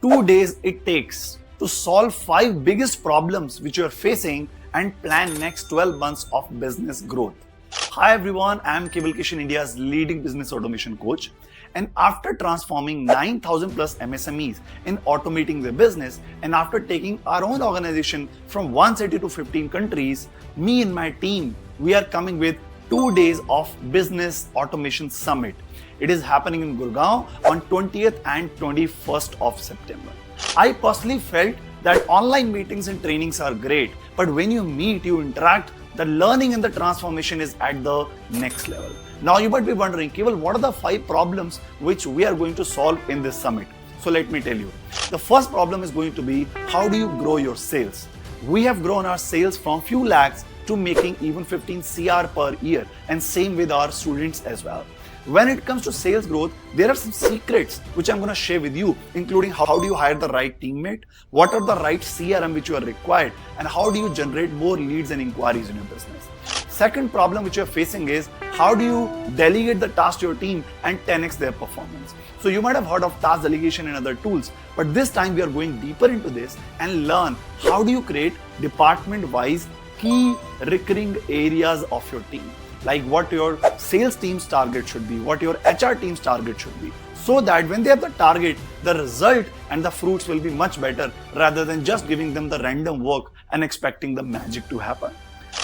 2 days it takes to solve 5 biggest problems which you are facing and plan next 12 months of business growth. Hi everyone, I am Keval Kishan, India's leading business automation coach. And after transforming 9,000 plus MSMEs in automating their business, and after taking our own organization from 1 city to 15 countries, me and my team, we are coming with 2 days of Business Automation Summit. It is happening in Gurgaon on 20th and 21st of September. I personally felt that online meetings and trainings are great, but when you meet, you interact, the learning and the transformation is at the next level. Now you might be wondering, Keval, what are the 5 problems which we are going to solve in this summit? So let me tell you. The first problem is going to be, how do you grow your sales? We have grown our sales from few lakhs to making even 15 CR per year, and same with our students as well. When it comes to sales growth, there are some secrets which I'm going to share with you, including how do you hire the right teammate, what are the right CRM which you are required, and how do you generate more leads and inquiries in your business. Second problem which you're facing is, how do you delegate the task to your team and 10x their performance? So you might have heard of task delegation and other tools, but this time we are going deeper into this and learn how do you create department-wise key recurring areas of your team, like what your sales team's target should be, what your HR team's target should be, so that when they have the target, the result and the fruits will be much better rather than just giving them the random work and expecting the magic to happen.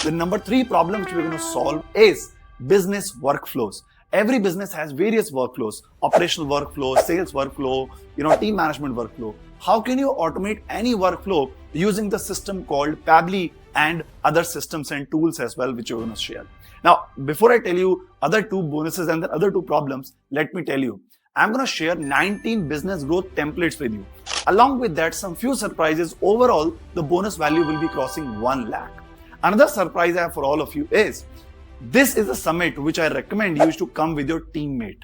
The number 3 problem which we're going to solve is business workflows. Every business has various workflows, operational workflow, sales workflow, team management workflow. How can you automate any workflow using the system called Pabbly and other systems and tools as well, which we're going to share. Now, before I tell you other 2 bonuses and the other 2 problems, let me tell you, I'm going to share 19 business growth templates with you. Along with that, some few surprises. Overall, the bonus value will be crossing 1 lakh. Another surprise I have for all of you is, this is a summit which I recommend you to come with your teammate.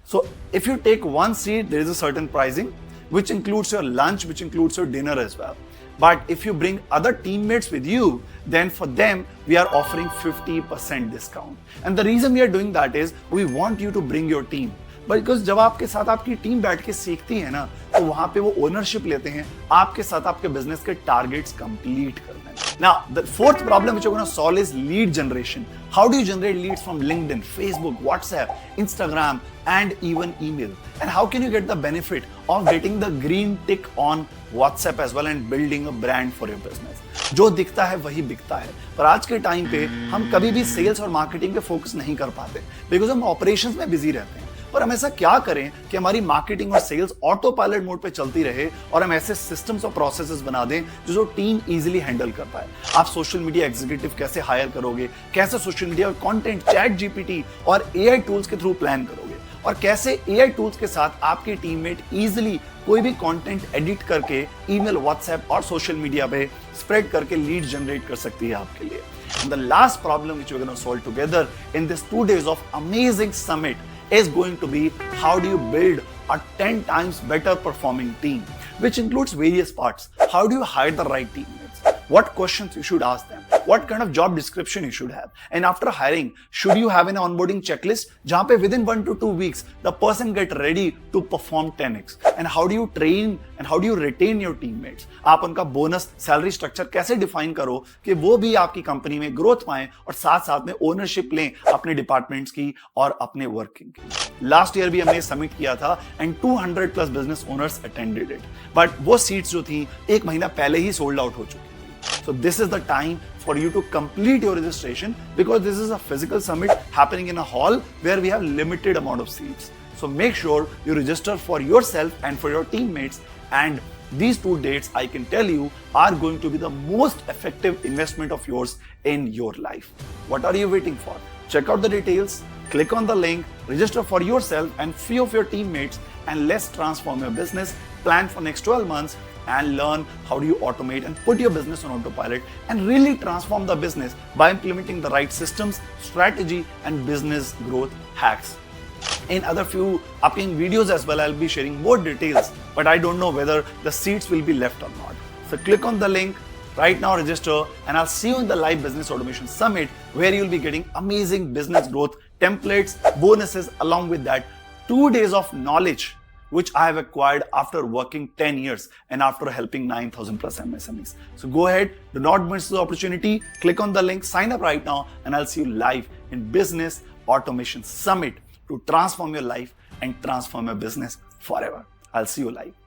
So if you take 1 seat, there is a certain pricing, which includes your lunch, which includes your dinner as well. But if you bring other teammates with you, then for them, we are offering 50% discount. And the reason we are doing that is, we want you to bring your team. Because जब आपके साथ आपकी team बैठ के सीखती है ना, तो वहां पे वो ओनरशिप लेते हैं आपके साथ आपके बिजनेस के टारगेट्स कंप्लीट करने में. Now, the 4th problem which we're going to solve is lead generation. How do you generate leads from LinkedIn, Facebook, WhatsApp, Instagram, and even email? And how can you get the benefit of getting the green tick on WhatsApp as well and building a brand for your business? जो दिखता है वही बिकता है. पर आज के time पे हम कभी भी सेल्स और मार्केटिंग पे फोकस नहीं कर पाते, बिकॉज हम ऑपरेशंस में बिजी रहते हैं. पर हम ऐसा क्या करें कि हमारी मार्केटिंग और सेल्स ऑटो पायलट मोड पे चलती रहे और हम ऐसे सिस्टम्स और प्रोसेसेस बना दें जो टीम इजीली हैंडल कर पाए. आप सोशल मीडिया एग्जीक्यूटिव कैसे हायर करोगे, कैसे social media content chat GPT और एआई टूल्स के थ्रू प्लान करोगे, और कैसे एआई टूल्स के साथ आपके टीममेट इजीली कोई भी कंटेंट एडिट करके ईमेल, व्हाट्सएप और सोशल मीडिया पे स्प्रेड करके लीड जनरेट कर सकती है आपके लिए. And the last problem which we're going to solve together in this 2 days of amazing summit is going to be, how do you build a 10 times better performing team, which includes various parts. How do you hire the right teammates? What questions you should ask them? What kind of job description you should have? And after hiring, should you have an onboarding checklist जहाँ पे within 1 to 2 weeks the person get ready to perform 10x? And how do you train and how do you retain your teammates? आप उनका bonus salary structure कैसे define करो कि वो भी आपकी कंपनी में ग्रोथ पाएं और साथ साथ में ओनरशिप लें अपने डिपार्टमेंट्स की और अपने वर्किंग की. लास्ट ईयर भी हमने समिट किया था and 200 plus business owners attended it, but वो सीट्स जो थी 1 महीना पहले ही सोल्ड आउट हो चुकी. So this is the time for you to complete your registration, because this is a physical summit happening in a hall where we have limited amount of seats. So make sure you register for yourself and for your teammates, and these 2 dates, I can tell you, are going to be the most effective investment of yours in your life. What are you waiting for? Check out the details, click on the link, register for yourself and few of your teammates, and let's transform your business, plan for next 12 months, and learn how do you automate and put your business on autopilot and really transform the business by implementing the right systems, strategy, and business growth hacks. In other few upcoming videos as well, I'll be sharing more details, but I don't know whether the seats will be left or not. So click on the link right now, register, and I'll see you in the live business automation summit, where you'll be getting amazing business growth templates, bonuses, along with that 2 days of knowledge which I have acquired after working 10 years and after helping 9,000 plus MSMEs. So go ahead, do not miss the opportunity. Click on the link, sign up right now, and I'll see you live in Business Automation Summit to transform your life and transform your business forever. I'll see you live.